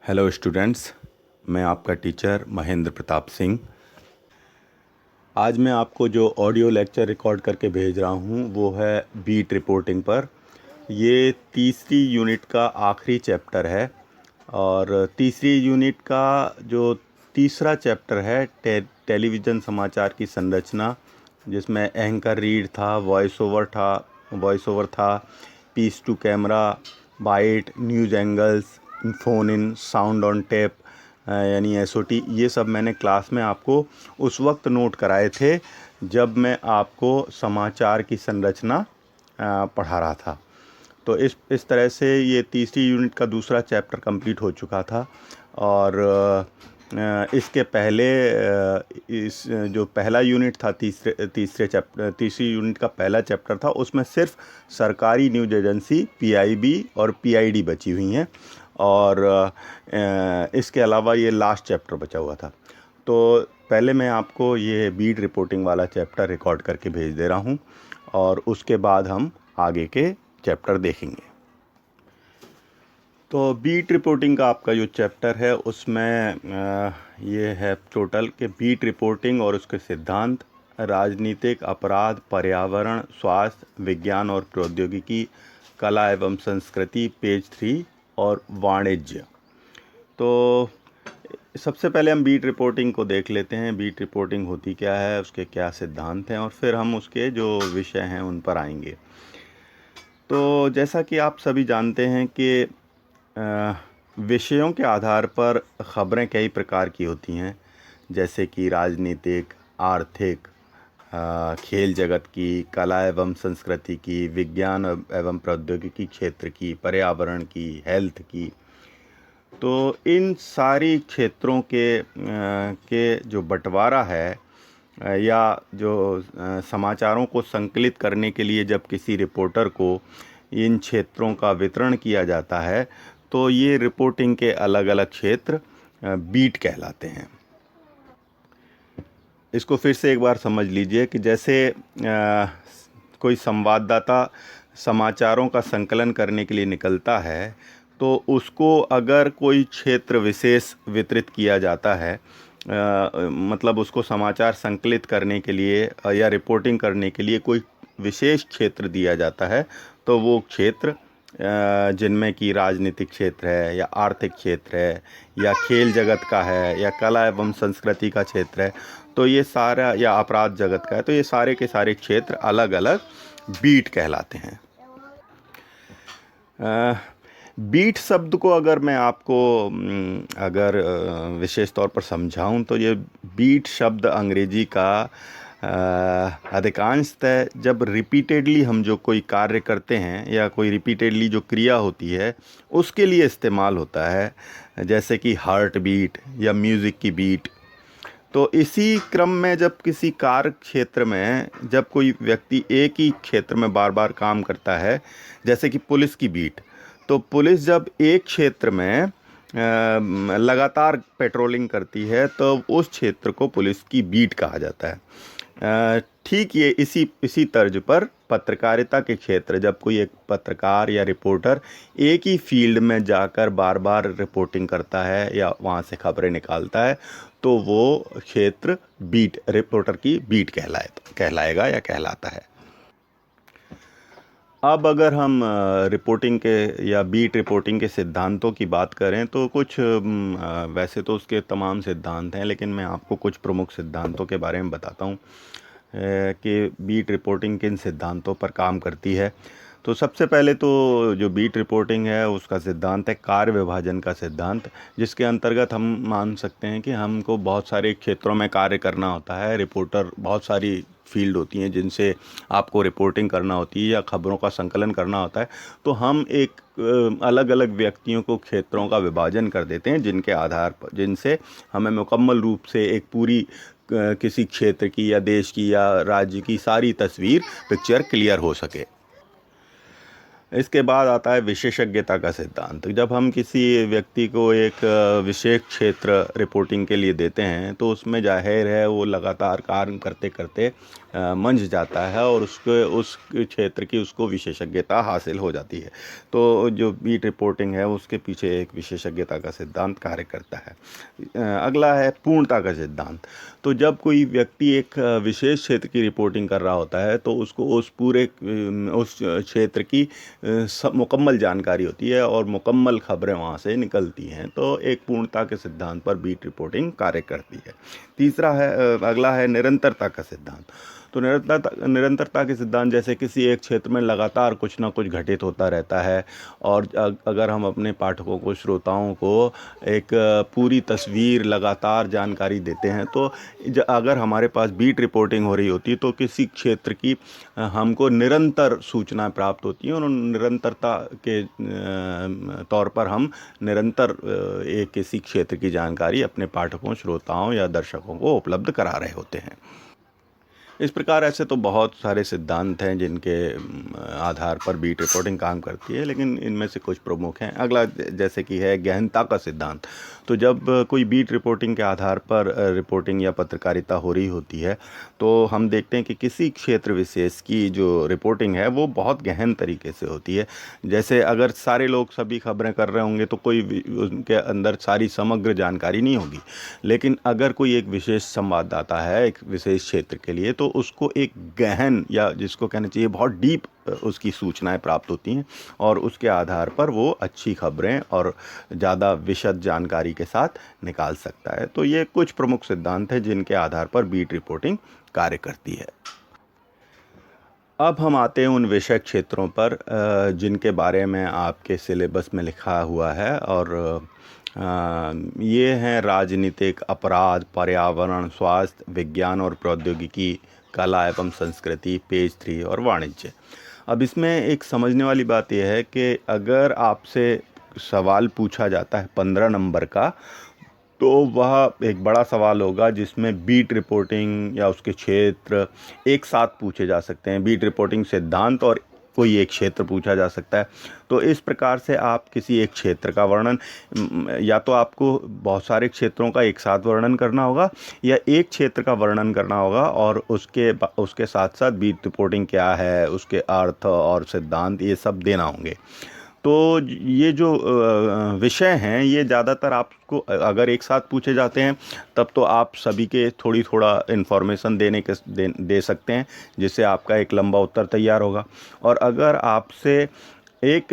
Hello students, मैं आपका teacher Mahendra Pratap Singh. आज मैं आपको जो ऑडियो लेक्चर रिकॉर्ड करके भेज रहा हूँ वो है बीट रिपोर्टिंग पर। ये तीसरी यूनिट का आखिरी चैप्टर है और तीसरी यूनिट का जो तीसरा चैप्टर है टेलीविज़न समाचार की संरचना, जिसमें एंकर रीड था, वॉइस ओवर था, piece to camera, bite, news angles, phone in, sound on tape यानी एसओटी। ये सब मैंने क्लास में आपको उस वक्त नोट कराए थे जब मैं आपको समाचार की संरचना पढ़ा रहा था। तो इस तरह से ये तीसरी यूनिट का दूसरा चैप्टर कंप्लीट हो चुका था। और इसके पहले इस जो पहला यूनिट था तीसरी यूनिट का पहला चैप्टर था, उसमें सिर्फ सरकारी न्यूज़ एजेंसी पीआईबी और पीआईडी बची हुई हैं और इसके अलावा ये लास्ट चैप्टर बचा हुआ था। तो पहले मैं आपको ये बीट रिपोर्टिंग वाला चैप्टर रिकॉर्ड करके भेज दे रहा हूँ और उसके बाद हम आगे के चैप्टर देखेंगे। तो बीट रिपोर्टिंग का आपका जो चैप्टर है उसमें ये है टोटल कि बीट रिपोर्टिंग और उसके सिद्धांत, राजनीतिक, अपराध, पर्यावरण, स्वास्थ्य, विज्ञान और प्रौद्योगिकी, कला एवं संस्कृति पेज 3 और वाणिज्य। तो सबसे पहले हम बीट रिपोर्टिंग को देख लेते हैं। बीट रिपोर्टिंग होती क्या है, उसके क्या सिद्धांत हैं और फिर हम उसके जो विषय हैं उन पर आएंगे। तो जैसा कि आप सभी जानते हैं कि विषयों के आधार पर ख़बरें कई प्रकार की होती हैं, जैसे कि राजनीतिक, आर्थिक, खेल जगत की, कला एवं संस्कृति की, विज्ञान एवं प्रौद्योगिकी क्षेत्र की, पर्यावरण की, हेल्थ की। तो इन सारी क्षेत्रों के जो बंटवारा है या जो समाचारों को संकलित करने के लिए जब किसी रिपोर्टर को इन क्षेत्रों का वितरण किया जाता है तो ये रिपोर्टिंग के अलग अलग क्षेत्र बीट कहलाते हैं। इसको फिर से एक बार समझ लीजिए कि जैसे कोई संवाददाता समाचारों का संकलन करने के लिए निकलता है तो उसको अगर कोई क्षेत्र विशेष वितरित किया जाता है, मतलब उसको समाचार संकलित करने के लिए या रिपोर्टिंग करने के लिए कोई विशेष क्षेत्र दिया जाता है, तो वो क्षेत्र जिनमें कि राजनीतिक क्षेत्र है या आर्थिक क्षेत्र है या खेल जगत का है या कला एवं संस्कृति का क्षेत्र है, तो ये सारा या अपराध जगत का है, तो ये सारे के सारे क्षेत्र अलग अलग बीट कहलाते हैं। बीट शब्द को अगर मैं आपको अगर विशेष तौर पर समझाऊं तो ये बीट शब्द अंग्रेजी का अधिकांशतः जब रिपीटेडली हम जो कोई कार्य करते हैं या कोई रिपीटेडली जो क्रिया होती है उसके लिए इस्तेमाल होता है, जैसे कि हार्ट बीट या म्यूज़िक की बीट। तो इसी क्रम में जब किसी कार्य क्षेत्र में जब कोई व्यक्ति एक ही क्षेत्र में बार बार काम करता है, जैसे कि पुलिस की बीट, तो पुलिस जब एक क्षेत्र में लगातार पेट्रोलिंग करती है तो उस क्षेत्र को पुलिस की बीट कहा जाता है। ठीक ये इसी तर्ज पर पत्रकारिता के क्षेत्र, जब कोई एक पत्रकार या रिपोर्टर एक ही फील्ड में जाकर बार बार रिपोर्टिंग करता है या वहाँ से खबरें निकालता है, तो वो क्षेत्र बीट रिपोर्टर की बीट कहलाएगा या कहलाता है। अब अगर हम रिपोर्टिंग के या बीट रिपोर्टिंग के सिद्धांतों की बात करें तो कुछ वैसे तो उसके तमाम सिद्धांत हैं, लेकिन मैं आपको कुछ प्रमुख सिद्धांतों के बारे में बताता हूँ कि बीट रिपोर्टिंग किन सिद्धांतों पर काम करती है। तो सबसे पहले तो जो बीट रिपोर्टिंग है उसका सिद्धांत है कार्य विभाजन का सिद्धांत, जिसके अंतर्गत हम मान सकते हैं कि हमको बहुत सारे क्षेत्रों में कार्य करना होता है। रिपोर्टर बहुत सारी फील्ड होती हैं जिनसे आपको रिपोर्टिंग करना होती है या खबरों का संकलन करना होता है, तो हम एक अलग अलग व्यक्तियों को क्षेत्रों का विभाजन कर देते हैं जिनके आधार पर जिनसे हमें मुकम्मल रूप से एक पूरी किसी क्षेत्र की या देश की या राज्य की सारी पिक्चर क्लियर हो सके। इसके बाद आता है विशेषज्ञता का सिद्धांत। जब हम किसी व्यक्ति को एक विशेष क्षेत्र रिपोर्टिंग के लिए देते हैं तो उसमें ज़ाहिर है वो लगातार कार्य करते करते मंझ जाता है और उसके उस क्षेत्र की उसको विशेषज्ञता हासिल हो जाती है। तो जो बीट रिपोर्टिंग है उसके पीछे एक विशेषज्ञता का सिद्धांत कार्य करता है। अगला है पूर्णता का सिद्धांत। तो जब कोई व्यक्ति एक विशेष क्षेत्र की रिपोर्टिंग कर रहा होता है तो उसको उस पूरे उस क्षेत्र की सब मुकम्मल जानकारी होती है और मुकम्मल खबरें वहाँ से निकलती हैं। तो एक पूर्णता के सिद्धांत पर बीट रिपोर्टिंग कार्य करती है। तीसरा है अगला है निरंतरता का सिद्धांत। तो निरंतरता के सिद्धांत जैसे किसी एक क्षेत्र में लगातार कुछ ना कुछ घटित होता रहता है और अगर हम अपने पाठकों को श्रोताओं को एक पूरी तस्वीर लगातार जानकारी देते हैं तो अगर हमारे पास बीट रिपोर्टिंग हो रही होती है तो किसी क्षेत्र की हमको निरंतर सूचनाएं प्राप्त होती हैं और उन निरंतरता के तौर पर हम निरंतर एक किसी क्षेत्र की जानकारी अपने पाठकों श्रोताओं या दर्शकों को उपलब्ध करा रहे होते हैं। इस प्रकार ऐसे तो बहुत सारे सिद्धांत हैं जिनके आधार पर बीट रिपोर्टिंग काम करती है, लेकिन इनमें से कुछ प्रमुख हैं। अगला जैसे कि है गहनता का सिद्धांत। तो जब कोई बीट रिपोर्टिंग के आधार पर रिपोर्टिंग या पत्रकारिता हो रही होती है तो हम देखते हैं कि किसी क्षेत्र विशेष की जो रिपोर्टिंग है वो बहुत गहन तरीके से होती है। जैसे अगर सारे लोग सभी खबरें कर रहे होंगे तो कोई उनके अंदर सारी समग्र जानकारी नहीं होगी, लेकिन अगर कोई एक विशेष संवाददाता है एक विशेष क्षेत्र के लिए तो उसको एक गहन या जिसको कहना चाहिए बहुत डीप उसकी सूचनाएं प्राप्त होती हैं और उसके आधार पर वो अच्छी खबरें और ज़्यादा विशद जानकारी के साथ निकाल सकता है। तो ये कुछ प्रमुख सिद्धांत हैं जिनके आधार पर बीट रिपोर्टिंग कार्य करती है। अब हम आते हैं उन विषय क्षेत्रों पर जिनके बारे में आपके सिलेबस में लिखा हुआ है और ये हैं राजनीतिक, अपराध, पर्यावरण, स्वास्थ्य, विज्ञान और प्रौद्योगिकी, कला एवं संस्कृति, पेज 3 और वाणिज्य। अब इसमें एक समझने वाली बात यह है कि अगर आपसे सवाल पूछा जाता है 15 नंबर का तो वह एक बड़ा सवाल होगा जिसमें बीट रिपोर्टिंग या उसके क्षेत्र एक साथ पूछे जा सकते हैं। बीट रिपोर्टिंग सिद्धांत और कोई एक क्षेत्र पूछा जा सकता है। तो इस प्रकार से आप किसी एक क्षेत्र का वर्णन या तो आपको बहुत सारे क्षेत्रों का एक साथ वर्णन करना होगा या एक क्षेत्र का वर्णन करना होगा और उसके साथ साथ बीट रिपोर्टिंग क्या है, उसके अर्थ और सिद्धांत ये सब देना होंगे। तो ये जो विषय हैं ये ज़्यादातर आपको अगर एक साथ पूछे जाते हैं तब तो आप सभी के थोड़ा इन्फॉर्मेशन दे सकते हैं जिससे आपका एक लंबा उत्तर तैयार होगा। और अगर आपसे एक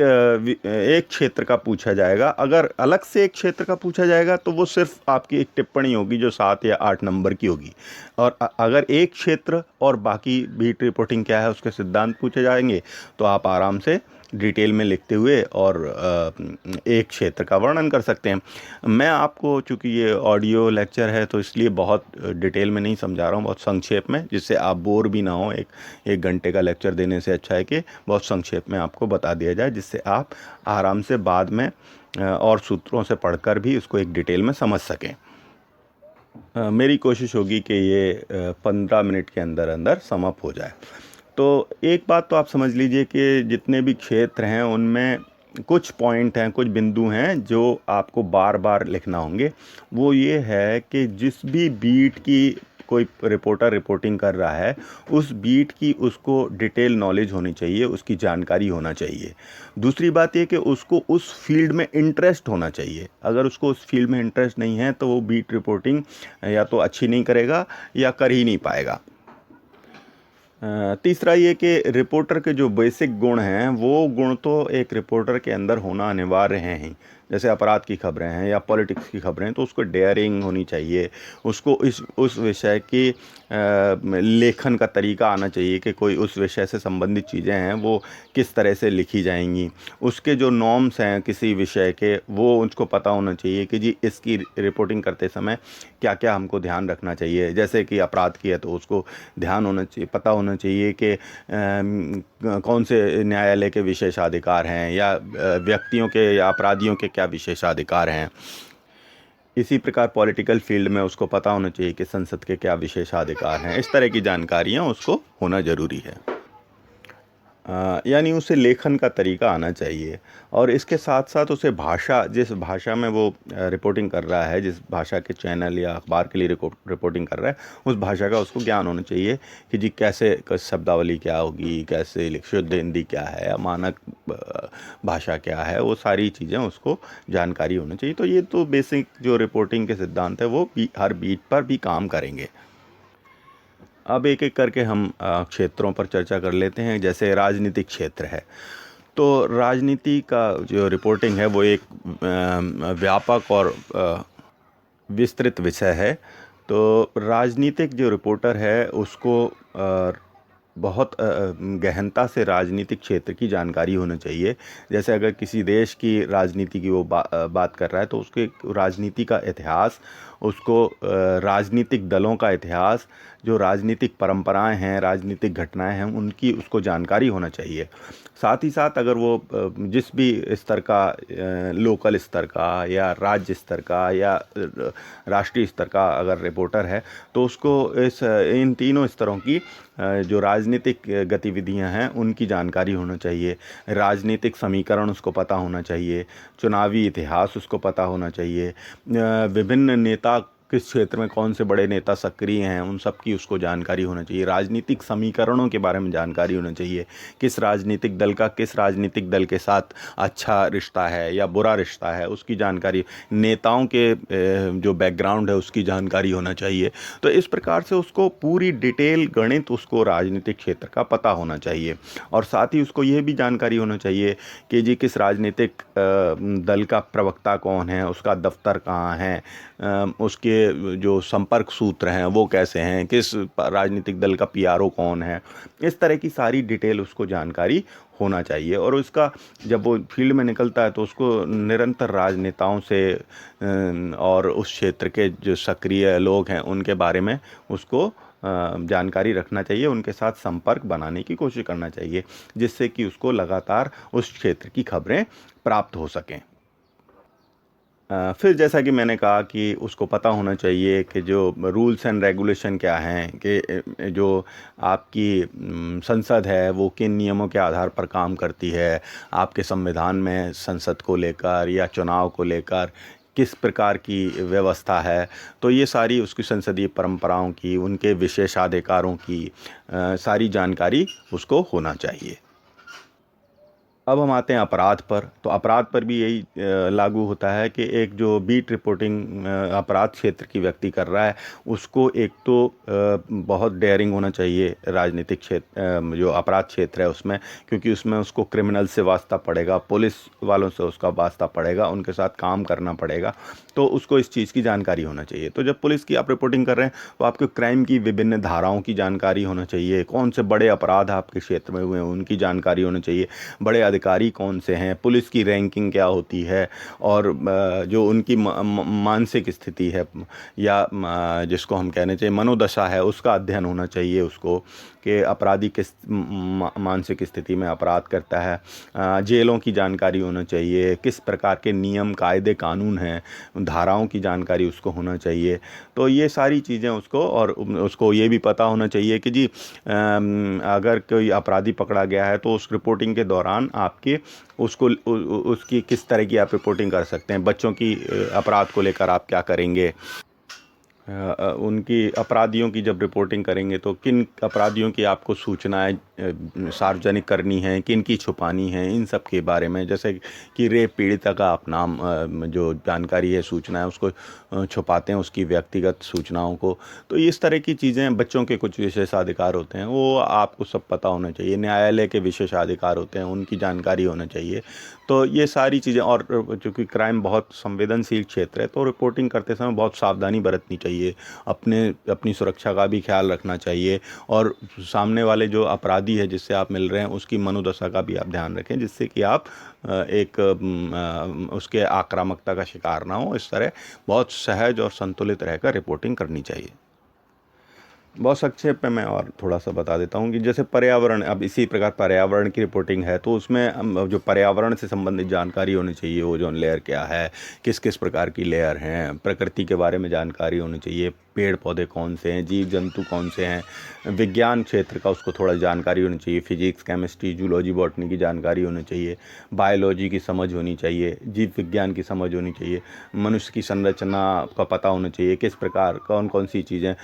क्षेत्र का पूछा जाएगा, अगर अलग से एक क्षेत्र का पूछा जाएगा तो वो सिर्फ आपकी एक टिप्पणी होगी जो 7 या 8 नंबर की होगी। और अगर एक क्षेत्र और बाकी बीट रिपोर्टिंग क्या है उसके सिद्धांत पूछे जाएंगे तो आप आराम से डिटेल में लिखते हुए और एक क्षेत्र का वर्णन कर सकते हैं। मैं आपको चूँकि ये ऑडियो लेक्चर है तो इसलिए बहुत डिटेल में नहीं समझा रहा हूँ, बहुत संक्षेप में, जिससे आप बोर भी ना हो। एक घंटे का लेक्चर देने से अच्छा है कि बहुत संक्षेप में आपको बता दिया जाए जिससे आप आराम से बाद में और सूत्रों से पढ़कर भी इसको एक डिटेल में समझ सकें। मेरी कोशिश होगी कि ये 15 मिनट के अंदर अंदर समाप्त हो जाए। तो एक बात तो आप समझ लीजिए कि जितने भी क्षेत्र हैं उनमें कुछ पॉइंट हैं, कुछ बिंदु हैं जो आपको बार बार लिखना होंगे। वो ये है कि जिस भी बीट की कोई रिपोर्टर रिपोर्टिंग कर रहा है उस बीट की उसको डिटेल नॉलेज होनी चाहिए, उसकी जानकारी होना चाहिए। दूसरी बात ये कि उसको उस फील्ड में इंटरेस्ट होना चाहिए। अगर उसको उस फील्ड में इंटरेस्ट नहीं है तो वो बीट रिपोर्टिंग या तो अच्छी नहीं करेगा या कर ही नहीं पाएगा। तीसरा ये कि रिपोर्टर के जो बेसिक गुण हैं वो गुण तो एक रिपोर्टर के अंदर होना अनिवार्य हैं ही। जैसे अपराध की खबरें हैं या पॉलिटिक्स की खबरें तो उसको डेयरिंग होनी चाहिए, उसको उस विषय की लेखन का तरीका आना चाहिए कि कोई उस विषय से संबंधित चीज़ें हैं वो किस तरह से लिखी जाएंगी। उसके जो नॉर्म्स हैं किसी विषय के वो उसको पता होना चाहिए कि जी इसकी रिपोर्टिंग करते समय क्या क्या हमको ध्यान रखना चाहिए। जैसे कि अपराध की है तो उसको ध्यान होना चाहिए, पता होना चाहिए कि कौन से न्यायालय के विशेषाधिकार हैं या व्यक्तियों के या अपराधियों के क्या विशेषाधिकार हैं। इसी प्रकार पॉलिटिकल फील्ड में उसको पता होना चाहिए कि संसद के क्या विशेषाधिकार हैं। इस तरह की जानकारियाँ उसको होना ज़रूरी है। यानी उसे लेखन का तरीका आना चाहिए और इसके साथ साथ उसे भाषा, जिस भाषा में वो रिपोर्टिंग कर रहा है, जिस भाषा के चैनल या अखबार के लिए रिपोर्टिंग कर रहा है, उस भाषा का उसको ज्ञान होना चाहिए कि जी कैसे शब्दावली क्या होगी, कैसे शुद्ध हिंदी क्या है या मानक भाषा क्या है, वो सारी चीज़ें उसको जानकारी होनी चाहिए। तो ये तो बेसिक जो रिपोर्टिंग के सिद्धांत है वो हर बीट पर भी काम करेंगे। अब एक एक करके हम क्षेत्रों पर चर्चा कर लेते हैं। जैसे राजनीतिक क्षेत्र है, तो राजनीति का जो रिपोर्टिंग है वो एक व्यापक और विस्तृत विषय है। तो राजनीतिक जो रिपोर्टर है उसको बहुत गहनता से राजनीतिक क्षेत्र की जानकारी होनी चाहिए। जैसे अगर किसी देश की राजनीति की वो बात कर रहा है तो उसके राजनीति का इतिहास, उसको राजनीतिक दलों का इतिहास, जो राजनीतिक परंपराएं हैं, राजनीतिक घटनाएं हैं, उनकी उसको जानकारी होना चाहिए। साथ ही साथ अगर वो जिस भी स्तर का, लोकल स्तर का या राज्य स्तर का या राष्ट्रीय स्तर का अगर रिपोर्टर है, तो उसको इन तीनों स्तरों की जो राजनीतिक गतिविधियां हैं उनकी जानकारी होना चाहिए। राजनीतिक समीकरण उसको पता होना चाहिए, चुनावी इतिहास उसको पता होना चाहिए, विभिन्न नेता किस क्षेत्र में कौन से बड़े नेता सक्रिय हैं उन सब की उसको जानकारी होना चाहिए। राजनीतिक समीकरणों के बारे में जानकारी होना चाहिए, किस राजनीतिक दल का किस राजनीतिक दल के साथ अच्छा रिश्ता है या बुरा रिश्ता है उसकी जानकारी, नेताओं के जो बैकग्राउंड है उसकी जानकारी होना चाहिए। तो इस प्रकार से उसको पूरी डिटेल गणित उसको राजनीतिक क्षेत्र का पता होना चाहिए। और साथ ही उसको ये भी जानकारी होना चाहिए कि जी किस राजनीतिक दल का प्रवक्ता कौन है, उसका दफ्तर कहाँ है, उसके जो संपर्क सूत्र हैं वो कैसे हैं, किस राजनीतिक दल का पीआरओ कौन है, इस तरह की सारी डिटेल उसको जानकारी होना चाहिए। और उसका जब वो फील्ड में निकलता है तो उसको निरंतर राजनेताओं से और उस क्षेत्र के जो सक्रिय लोग हैं उनके बारे में उसको जानकारी रखना चाहिए, उनके साथ संपर्क बनाने की कोशिश करना चाहिए, जिससे कि उसको लगातार उस क्षेत्र की खबरें प्राप्त हो सकें। फिर जैसा कि मैंने कहा कि उसको पता होना चाहिए कि जो रूल्स एंड रेगुलेशन क्या हैं, कि जो आपकी संसद है वो किन नियमों के आधार पर काम करती है, आपके संविधान में संसद को लेकर या चुनाव को लेकर किस प्रकार की व्यवस्था है। तो ये सारी उसकी संसदीय परंपराओं की, उनके विशेषाधिकारों की सारी जानकारी उसको होना चाहिए। अब हम आते हैं अपराध पर। तो अपराध पर भी यही लागू होता है कि एक जो बीट रिपोर्टिंग अपराध क्षेत्र की व्यक्ति कर रहा है उसको एक तो बहुत डेयरिंग होना चाहिए राजनीतिक क्षेत्र, जो अपराध क्षेत्र है उसमें, क्योंकि उसमें उसको क्रिमिनल से वास्ता पड़ेगा, पुलिस वालों से उसका वास्ता पड़ेगा, उनके साथ काम करना पड़ेगा। तो उसको इस चीज़ की जानकारी होना चाहिए। तो जब पुलिस की आप रिपोर्टिंग कर रहे हैं तो आपको क्राइम की विभिन्न धाराओं की जानकारी होना चाहिए, कौन से बड़े अपराध आपके क्षेत्र में हुए हैं उनकी जानकारी होनी चाहिए, बड़े अधिकारी कौन से हैं, पुलिस की रैंकिंग क्या होती है, और जो उनकी मानसिक स्थिति है या जिसको हम कहने चाहिए मनोदशा है उसका अध्ययन होना चाहिए उसको, कि अपराधी किस मानसिक स्थिति में अपराध करता है। जेलों की जानकारी होना चाहिए, किस प्रकार के नियम कायदे कानून हैं, धाराओं की जानकारी उसको होना चाहिए। तो ये सारी चीज़ें उसको, और उसको ये भी पता होना चाहिए कि जी अगर कोई अपराधी पकड़ा गया है तो उस रिपोर्टिंग के दौरान आपके उसको उसकी किस तरह की आप रिपोर्टिंग कर सकते हैं, बच्चों की अपराध को लेकर आप क्या करेंगे, उनकी अपराधियों की जब रिपोर्टिंग करेंगे तो किन अपराधियों की आपको सूचनाएं सार्वजनिक करनी है, किन की छुपानी है, इन सब के बारे में। जैसे कि रेप पीड़िता का आप नाम जो जानकारी है, सूचना है, उसको छुपाते हैं, उसकी व्यक्तिगत सूचनाओं को। तो इस तरह की चीज़ें, बच्चों के कुछ विशेषाधिकार होते हैं वो आपको सब पता होना चाहिए, न्यायालय के विशेषाधिकार होते हैं उनकी जानकारी होना चाहिए। तो ये सारी चीज़ें, और चूँकि क्राइम बहुत संवेदनशील क्षेत्र है तो रिपोर्टिंग करते समय बहुत सावधानी बरतनी चाहिए, अपनी सुरक्षा का भी ख्याल रखना चाहिए, और सामने वाले जो अपराधी है जिससे आप मिल रहे हैं उसकी मनोदशा का भी आप ध्यान रखें, जिससे कि आप उसके आक्रामकता का शिकार ना हो। इस तरह बहुत सहज और संतुलित रहकर रिपोर्टिंग करनी चाहिए। बहुत संक्षेप में मैं और थोड़ा सा बता देता हूँ कि जैसे पर्यावरण, अब इसी प्रकार पर्यावरण की रिपोर्टिंग है तो उसमें जो पर्यावरण से संबंधित जानकारी होनी चाहिए, ओजोन लेयर क्या है, किस किस प्रकार की लेयर हैं, प्रकृति के बारे में जानकारी होनी चाहिए, पेड़ पौधे कौन से हैं, जीव जंतु कौन से हैं, विज्ञान क्षेत्र का उसको थोड़ा जानकारी होनी चाहिए, फिजिक्स, केमिस्ट्री, जूलॉजी, बॉटनी की जानकारी होनी चाहिए, बायोलॉजी की समझ होनी चाहिए, जीव विज्ञान की समझ होनी चाहिए, मनुष्य की संरचना का पता होना चाहिए, किस प्रकार कौन कौन सी चीज़ें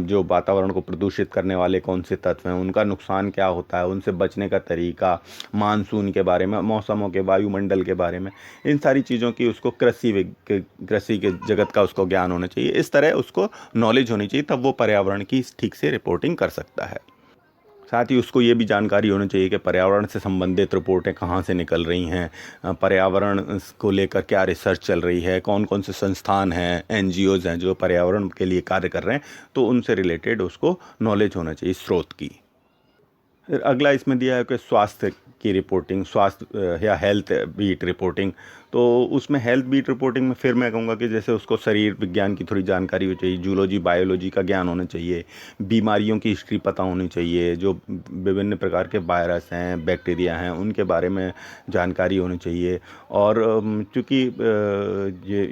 जो वातावरण को प्रदूषित करने वाले कौन से तत्व हैं, उनका नुकसान क्या होता है, उनसे बचने का तरीका, मानसून के बारे में, मौसमों के, वायुमंडल के बारे में, इन सारी चीज़ों की उसको कृषि के जगत का उसको ज्ञान होना चाहिए। इस तरह उसको नॉलेज होनी चाहिए, तब वो पर्यावरण की ठीक से रिपोर्टिंग कर सकता है। साथ ही उसको ये भी जानकारी होनी चाहिए कि पर्यावरण से संबंधित रिपोर्टें कहाँ से निकल रही हैं, पर्यावरण को लेकर क्या रिसर्च चल रही है, कौन कौन से संस्थान हैं, एनजीओज़ हैं जो पर्यावरण के लिए कार्य कर रहे हैं, तो उनसे रिलेटेड उसको नॉलेज होना चाहिए स्रोत की। फिर अगला इसमें दिया है कि स्वास्थ्य की रिपोर्टिंग, स्वास्थ्य या हेल्थ बीट रिपोर्टिंग। तो उसमें हेल्थ बीट रिपोर्टिंग में फिर मैं कहूँगा कि जैसे उसको शरीर विज्ञान की थोड़ी जानकारी हो चाहिए, जूलॉजी बायोलॉजी का ज्ञान होना चाहिए, बीमारियों की हिस्ट्री पता होनी चाहिए, जो विभिन्न प्रकार के वायरस हैं, बैक्टीरिया हैं, उनके बारे में जानकारी होनी चाहिए। और चूँकि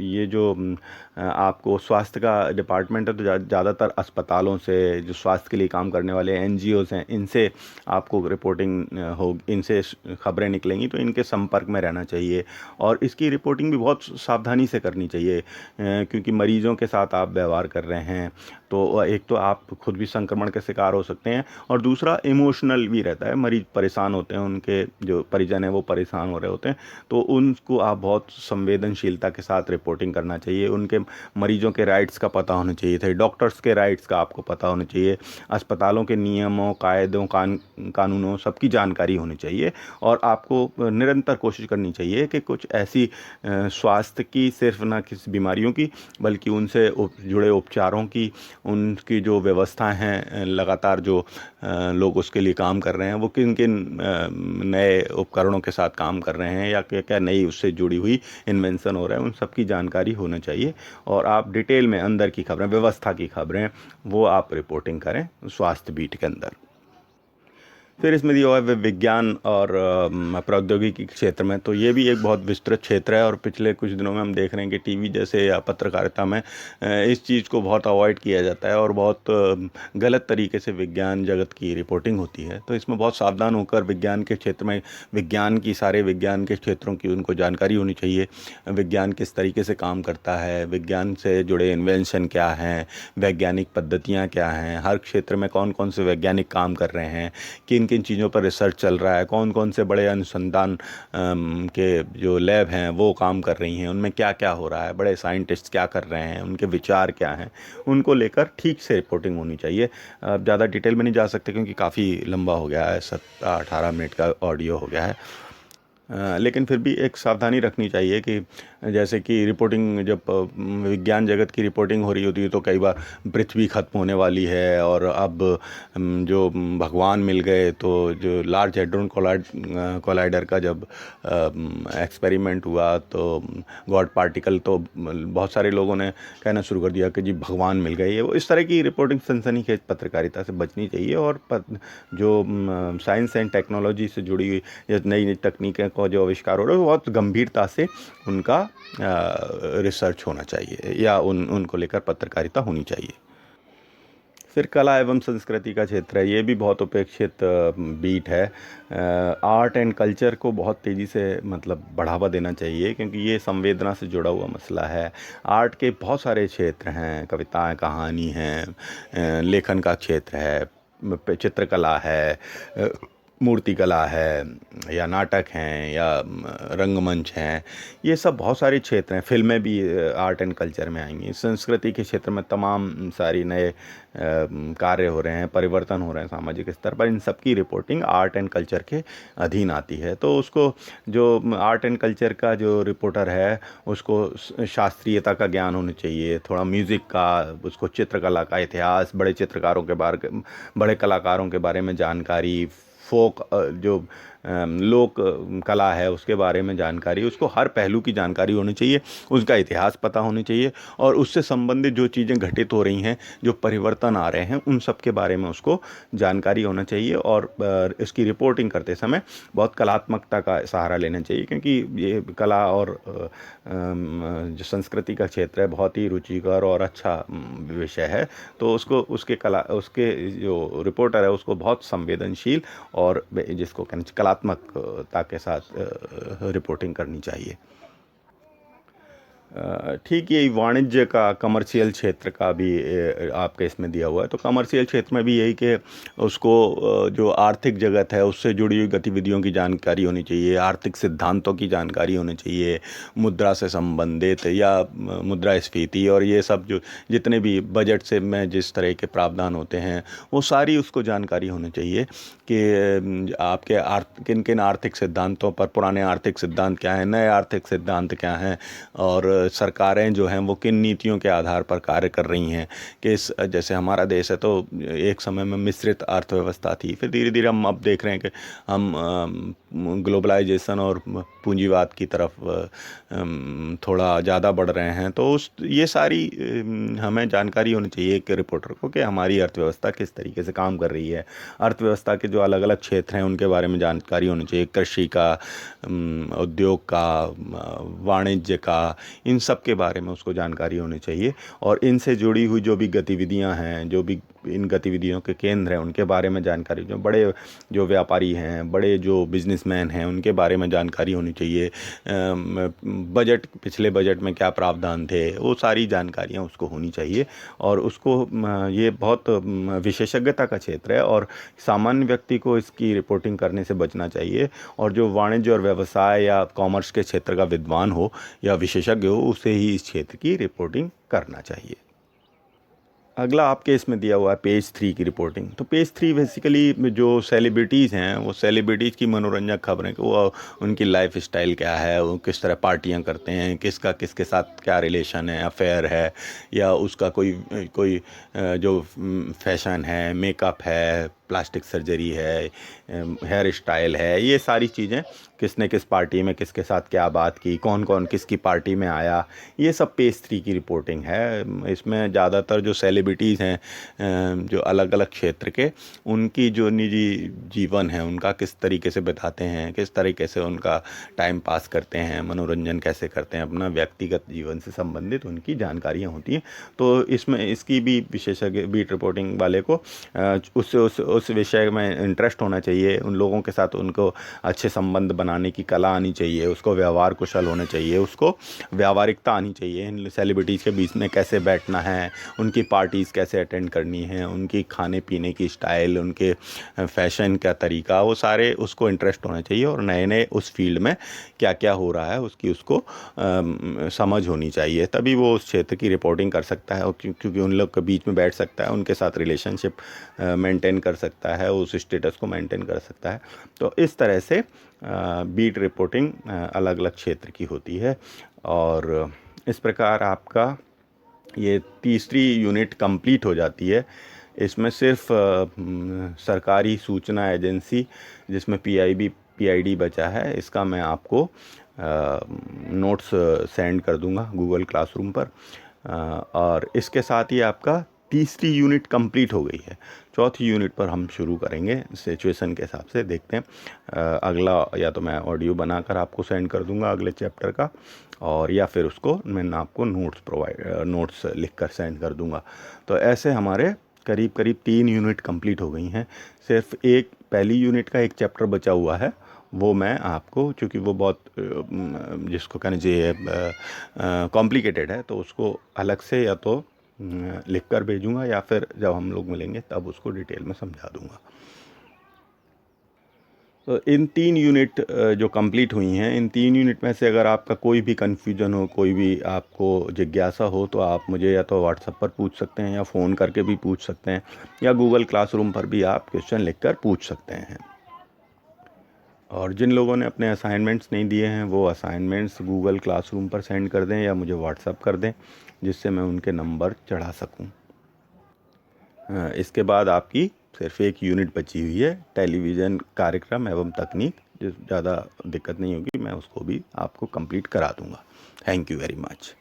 ये जो आपको स्वास्थ्य का डिपार्टमेंट है, तो ज़्यादातर अस्पतालों से, जो स्वास्थ्य के लिए काम करने वाले एनजीओज़ हैं, इनसे आपको रिपोर्टिंग हो, इनसे खबरें निकलेंगी, तो इनके संपर्क में रहना चाहिए। और इसकी रिपोर्टिंग भी बहुत सावधानी से करनी चाहिए, क्योंकि मरीजों के साथ आप व्यवहार कर रहे हैं, तो एक तो आप खुद भी संक्रमण के शिकार हो सकते हैं, और दूसरा इमोशनल भी रहता है, मरीज परेशान होते हैं, उनके जो परिजन हैं वो परेशान हो रहे होते हैं, तो उनको आप बहुत संवेदनशीलता के साथ रिपोर्टिंग करना चाहिए। उनके मरीजों के राइट्स का पता होना चाहिए था, डॉक्टर्स के राइट्स का आपको पता होना चाहिए, अस्पतालों के नियमों, कायदों, कानूनों सबकी जानकारी होनी चाहिए। और आपको निरंतर कोशिश करनी चाहिए कि कुछ ऐसी स्वास्थ्य की, सिर्फ ना किसी बीमारियों की, बल्कि उनसे जुड़े उपचारों की, उनकी जो व्यवस्थाएं हैं, लगातार जो लोग उसके लिए काम कर रहे हैं, वो किन किन नए उपकरणों के साथ काम कर रहे हैं, या क्या क्या नई उससे जुड़ी हुई इन्वेंशन हो रहा है, उन सब की जानकारी होना चाहिए। और आप डिटेल में अंदर की खबरें, व्यवस्था की खबरें, वो आप रिपोर्टिंग करें स्वास्थ्य बीट के अंदर। फिर इसमें दिया हुआ है विज्ञान और प्रौद्योगिकी के क्षेत्र में। तो ये भी एक बहुत विस्तृत क्षेत्र है, और पिछले कुछ दिनों में हम देख रहे हैं कि टीवी जैसे या पत्रकारिता में इस चीज़ को बहुत अवॉइड किया जाता है, और बहुत गलत तरीके से विज्ञान जगत की रिपोर्टिंग होती है। तो इसमें बहुत सावधान होकर विज्ञान के क्षेत्र में, सारे विज्ञान के क्षेत्रों की उनको जानकारी होनी चाहिए, विज्ञान किस तरीके से काम करता है, विज्ञान से जुड़े इन्वेंशन क्या हैं, वैज्ञानिक पद्धतियाँ क्या हैं, हर क्षेत्र में कौन कौन से वैज्ञानिक काम कर रहे हैं, किन किन चीज़ों पर रिसर्च चल रहा है, कौन कौन से बड़े अनुसंधान के जो लैब हैं वो काम कर रही हैं, उनमें क्या क्या हो रहा है, बड़े साइंटिस्ट क्या कर रहे हैं, उनके विचार क्या हैं, उनको लेकर ठीक से रिपोर्टिंग होनी चाहिए। ज़्यादा डिटेल में नहीं जा सकते क्योंकि काफ़ी लंबा हो गया है, 17-18 मिनट का ऑडियो हो गया है। लेकिन फिर भी एक सावधानी रखनी चाहिए कि जैसे कि रिपोर्टिंग, जब विज्ञान जगत की रिपोर्टिंग हो रही होती है, तो कई बार पृथ्वी ख़त्म होने वाली है, और अब जो भगवान मिल गए, तो जो लार्ज हैड्रोन कोलाइडर का जब एक्सपेरिमेंट हुआ, तो गॉड पार्टिकल, तो बहुत सारे लोगों ने कहना शुरू कर दिया कि जी भगवान मिल गए। ये वो इस तरह की रिपोर्टिंग सनसनीखेज पत्रकारिता से बचनी चाहिए, और जो साइंस एंड टेक्नोलॉजी से जुड़ी हुई नई नई तकनीकें को जो आविष्कार हो रहा है, वो बहुत गंभीरता से उनका रिसर्च होना चाहिए, या उनको लेकर पत्रकारिता होनी चाहिए। फिर कला एवं संस्कृति का क्षेत्र है, ये भी बहुत उपेक्षित बीट है। आर्ट एंड कल्चर को बहुत तेज़ी से मतलब बढ़ावा देना चाहिए, क्योंकि ये संवेदना से जुड़ा हुआ मसला है। आर्ट के बहुत सारे क्षेत्र हैं, कविताएं, कहानी हैं, लेखन का क्षेत्र है, चित्रकला है, मूर्तिकला है, या नाटक हैं, या रंगमंच हैं, ये सब बहुत सारे क्षेत्र हैं। फिल्में भी आर्ट एंड कल्चर में आएंगी। संस्कृति के क्षेत्र में तमाम सारी नए कार्य हो रहे हैं, परिवर्तन हो रहे हैं सामाजिक स्तर पर, इन सब की रिपोर्टिंग आर्ट एंड कल्चर के अधीन आती है। तो उसको, जो आर्ट एंड कल्चर का जो रिपोर्टर है, उसको शास्त्रीयता का ज्ञान होना चाहिए, थोड़ा म्यूज़िक का, उसको चित्रकला का इतिहास, बड़े चित्रकारों के बारे, बड़े कलाकारों के बारे में जानकारी, फोक जो लोक कला है उसके बारे में जानकारी, उसको हर पहलू की जानकारी होनी चाहिए, उसका इतिहास पता होनी चाहिए और उससे संबंधित जो चीज़ें घटित हो रही हैं, जो परिवर्तन आ रहे हैं, उन सब के बारे में उसको जानकारी होना चाहिए। और इसकी रिपोर्टिंग करते समय बहुत कलात्मकता का सहारा लेना चाहिए, क्योंकि ये कला और जो संस्कृति का क्षेत्र है बहुत ही रुचिकर और अच्छा विषय है। तो उसको उसके जो रिपोर्टर है उसको बहुत संवेदनशील और जिसको कहना कलात्मकता के साथ रिपोर्टिंग करनी चाहिए। ठीक, यही वाणिज्य का, कमर्शियल क्षेत्र का भी आपके इसमें दिया हुआ है। तो कमर्शियल क्षेत्र में भी यही कि उसको जो आर्थिक जगत है उससे जुड़ी हुई गतिविधियों की जानकारी होनी चाहिए, आर्थिक सिद्धांतों की जानकारी होनी चाहिए, मुद्रा से संबंधित या मुद्रास्फीति और ये सब जो जितने भी बजट से में जिस तरह के प्रावधान होते हैं वो सारी उसको जानकारी होनी चाहिए कि आपके किन किन आर्थिक सिद्धांतों पर, पुराने आर्थिक सिद्धांत क्या हैं, नए आर्थिक सिद्धांत क्या हैं और सरकारें जो हैं वो किन नीतियों के आधार पर कार्य कर रही हैं। कि जैसे हमारा देश है तो एक समय में मिश्रित अर्थव्यवस्था थी, फिर धीरे धीरे हम अब देख रहे हैं कि हम ग्लोबलाइजेशन और पूंजीवाद की तरफ थोड़ा ज़्यादा बढ़ रहे हैं। तो ये सारी हमें जानकारी होनी चाहिए एक रिपोर्टर को कि हमारी अर्थव्यवस्था किस तरीके से काम कर रही है, अर्थव्यवस्था के जो अलग अलग क्षेत्र हैं उनके बारे में जानकारी होनी चाहिए, कृषि का, उद्योग का, वाणिज्य का, इन सब के बारे में उसको जानकारी होनी चाहिए। और इनसे जुड़ी हुई जो भी गतिविधियां हैं, जो भी इन गतिविधियों के केंद्र हैं उनके बारे में जानकारी, जो बड़े जो व्यापारी हैं, बड़े जो बिजनेसमैन हैं उनके बारे में जानकारी होनी चाहिए। बजट, पिछले बजट में क्या प्रावधान थे, वो सारी जानकारियां उसको होनी चाहिए। और उसको ये बहुत विशेषज्ञता का क्षेत्र है और सामान्य व्यक्ति को इसकी रिपोर्टिंग करने से बचना चाहिए। और जो वाणिज्य और व्यवसाय या कॉमर्स के क्षेत्र का विद्वान हो या विशेषज्ञ हो उसे ही इस क्षेत्र की रिपोर्टिंग करना चाहिए। अगला आपके इसमें दिया हुआ है पेज 3 की रिपोर्टिंग। तो पेज 3 बेसिकली जो सेलिब्रिटीज़ हैं वो सेलिब्रिटीज़ की मनोरंजक खबरें, कि वो उनकी लाइफ स्टाइल क्या है, वो किस तरह पार्टियां करते हैं, किसका किसके साथ क्या रिलेशन है, अफेयर है, या उसका कोई कोई जो फैशन है, मेकअप है, प्लास्टिक सर्जरी है, हेयर स्टाइल है, ये सारी चीज़ें, किसने किस पार्टी में किसके साथ क्या बात की, कौन कौन किसकी पार्टी में आया, ये सब पेज 3 की रिपोर्टिंग है। इसमें ज़्यादातर जो सेलिब्रिटीज़ हैं जो अलग अलग क्षेत्र के, उनकी जो निजी जीवन है उनका किस तरीके से बिताते हैं, किस तरीके से उनका टाइम पास करते हैं, मनोरंजन कैसे करते हैं, अपना व्यक्तिगत जीवन से संबंधित उनकी जानकारियाँ होती हैं। तो इसमें इसकी भी विशेषज्ञ बीट रिपोर्टिंग वाले को उस विषय में इंटरेस्ट होना चाहिए, उन लोगों के साथ उनको अच्छे संबंध बनाने की कला आनी चाहिए, उसको व्यवहार कुशल होना चाहिए, उसको व्यावहारिकता आनी चाहिए, इन सेलिब्रिटीज़ के बीच में कैसे बैठना है, उनकी पार्टीज़ कैसे अटेंड करनी है, उनकी खाने पीने की स्टाइल, उनके फैशन का तरीका, वो सारे उसको इंटरेस्ट होना चाहिए। और नए नए उस फील्ड में क्या क्या हो रहा है उसकी उसको समझ होनी चाहिए, तभी वो उस क्षेत्र की रिपोर्टिंग कर सकता है। और क्योंकि उन लोग के बीच में बैठ सकता है, उनके साथ रिलेशनशिप मेंटेन कर सकता है, उस स्टेटस को मेंटेन कर सकता है। तो इस तरह से बीट रिपोर्टिंग अलग अलग क्षेत्र की होती है। और इस प्रकार आपका ये तीसरी यूनिट कंप्लीट हो जाती है। इसमें सिर्फ सरकारी सूचना एजेंसी जिसमें पीआईडी बचा है, इसका मैं आपको नोट्स सेंड कर दूंगा गूगल क्लासरूम पर। और इसके साथ ही आपका तीसरी यूनिट कंप्लीट हो गई है। चौथी यूनिट पर हम शुरू करेंगे सिचुएशन के हिसाब से, देखते हैं। अगला या तो मैं ऑडियो बनाकर आपको सेंड कर दूंगा अगले चैप्टर का, और या फिर उसको मैं आपको नोट्स लिख कर सेंड कर दूंगा। तो ऐसे हमारे करीब करीब 3 यूनिट कंप्लीट हो गई हैं। सिर्फ एक पहली यूनिट का एक चैप्टर बचा हुआ है, वो मैं आपको, चूँकि वो बहुत जिसको कहना चाहिए कॉम्प्लिकेटेड है, तो उसको अलग से या तो लिख कर भेजूँगा या फिर जब हम लोग मिलेंगे तब उसको डिटेल में समझा दूँगा। तो इन 3 यूनिट जो कंप्लीट हुई हैं, इन 3 यूनिट में से अगर आपका कोई भी कन्फ्यूजन हो, कोई भी आपको जिज्ञासा हो, तो आप मुझे या तो व्हाट्सएप पर पूछ सकते हैं या फ़ोन करके भी पूछ सकते हैं, या गूगल क्लासरूम पर भी आप क्वेश्चन लिखकर पूछ सकते हैं। और जिन लोगों ने अपने असाइनमेंट्स नहीं दिए हैं वो असाइनमेंट्स गूगल क्लासरूम पर सेंड कर दें या मुझे व्हाट्सएप कर दें, जिससे मैं उनके नंबर चढ़ा सकूं। इसके बाद आपकी सिर्फ एक यूनिट बची हुई है, टेलीविज़न कार्यक्रम एवं तकनीक ज़्यादा दिक्कत नहीं होगी, मैं उसको भी आपको कंप्लीट करा दूँगा। Thank you very much.